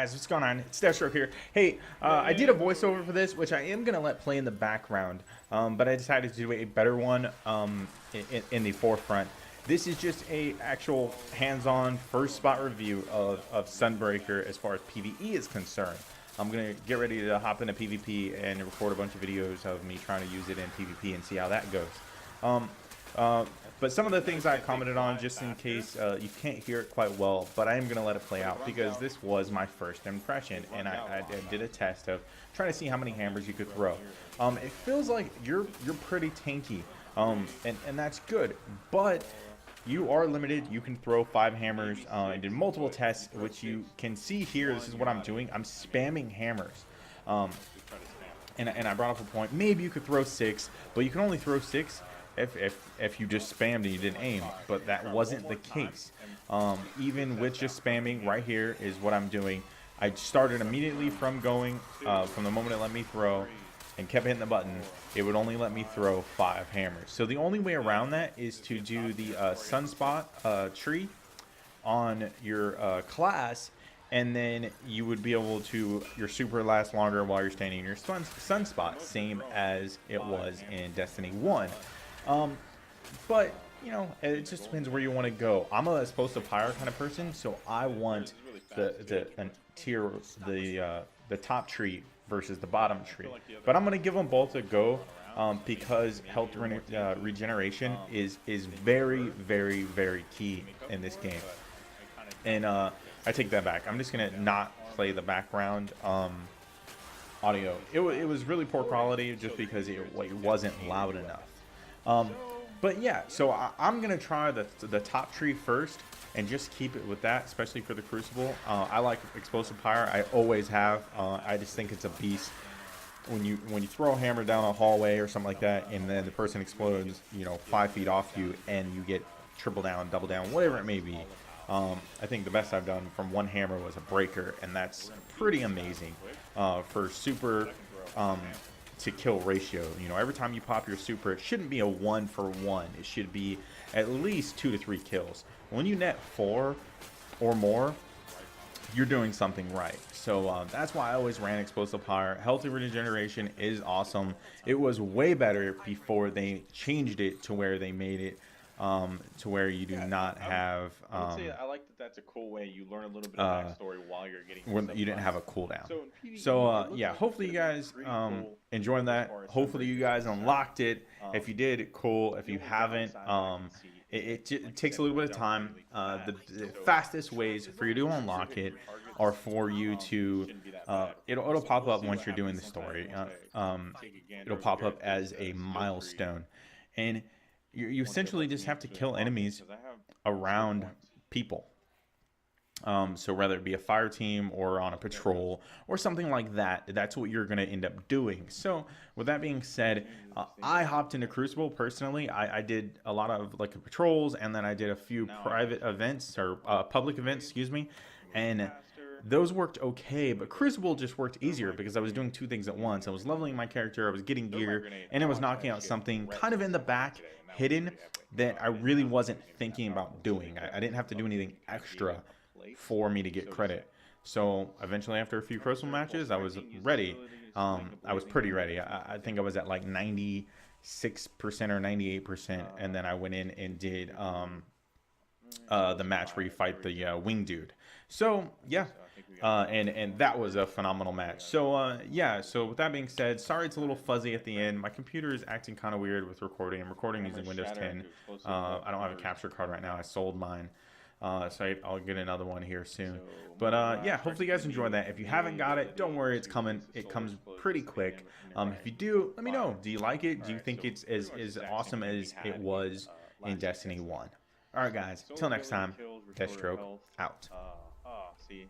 guys, what's going on? It's Deathstroke here. Hey, I did a voiceover for this, which I am going to let play in the background, but I decided to do a better one in the forefront. This is just a actual hands-on first spot review of Sunbreaker as far as PVE is concerned. I'm going to get ready to hop into PvP and record a bunch of videos of me trying to use it in PvP and see how that goes. But some of the things I commented on, just in case you can't hear it quite well, but I am going to let it play out because this was my first impression, and I did a test of trying to see how many hammers you could throw. It feels like you're pretty tanky, and that's good, but you are limited. You can throw 5 hammers. I did multiple tests, which you can see here. This is what I'm doing. I'm spamming hammers. And I brought up a point. Maybe you could throw 6, but you can only throw 6 if you just spammed and you didn't aim, but that wasn't the case. Even with just spamming, right here is what I'm doing. I started immediately from going, from the moment it let me throw, and kept hitting the button. It would only let me throw 5 hammers. So the only way around that is to do the sunspot tree on your class, and then you would be able to, your super lasts longer while you're standing in your sunspot, same as it was in Destiny 1. But you know, it just depends where you want to go. I'm a explosive pyre kind of person, so I want the top tree versus the bottom tree. But I'm gonna give them both a go because health regeneration is very, very, very key in this game. And I take that back. I'm just gonna not play the background audio. It was really poor quality just because it wasn't loud enough. But yeah, so I'm gonna try the top tree first and just keep it with that, especially for the Crucible. I like explosive pyre. I always have. I just think it's a beast. When you throw a hammer down a hallway or something like that, and then the person explodes, you know, 5 feet off you, and you get triple down, double down, whatever it may be. I think the best I've done from one hammer was a breaker, and that's pretty amazing for super to kill ratio. You know, every time you pop your super, it shouldn't be a 1-for-1. It should be at least 2 to 3 kills. When you net 4 or more, you're doing something right. So that's why I always ran explosive pyre. Healthy regeneration is awesome. It was way better before they changed it to where they made it to where you do not have. I would say I like that. That's a cool way. You learn a little bit of backstory while you're getting. You didn't have a cooldown. So yeah, hopefully you guys enjoying that. Hopefully you guys unlocked it. If you did, cool. If you haven't, it takes a little bit of time. The fastest ways for you to unlock it are for you to. It'll pop up once you're doing the story. It'll pop up as a milestone, and you essentially just have to kill enemies around people. So whether it be a fire team or on a patrol or something like that, that's what you're going to end up doing. So with that being said, I hopped into Crucible personally. I did a lot of like patrols, and then I did a few private events or public events, excuse me, and those worked okay, but Crucible just worked easier because I was doing 2 things at once. I was leveling my character, I was getting gear, and I was knocking out something kind of in the back, hidden, that I really wasn't thinking about doing. I didn't have to do anything extra for me to get credit. So eventually, after a few Crucible matches, I was ready. I was pretty ready. I think I was at like 96% or 98%, and then I went in and did the match where you fight the wing dude. So yeah, and that was a phenomenal match. So yeah, so with that being said, sorry it's a little fuzzy at the end. My computer is acting kind of weird with recording. I'm recording using Windows 10. I don't have a capture card right now. I sold mine. So I'll get another one here soon. But yeah, hopefully you guys enjoyed that. If you haven't got it, don't worry, it's coming. It comes pretty quick. If you do, let me know. Do you like it? Do you think it's as awesome as it was in Destiny 1? All right, guys. Till next time, Deathstroke out. See.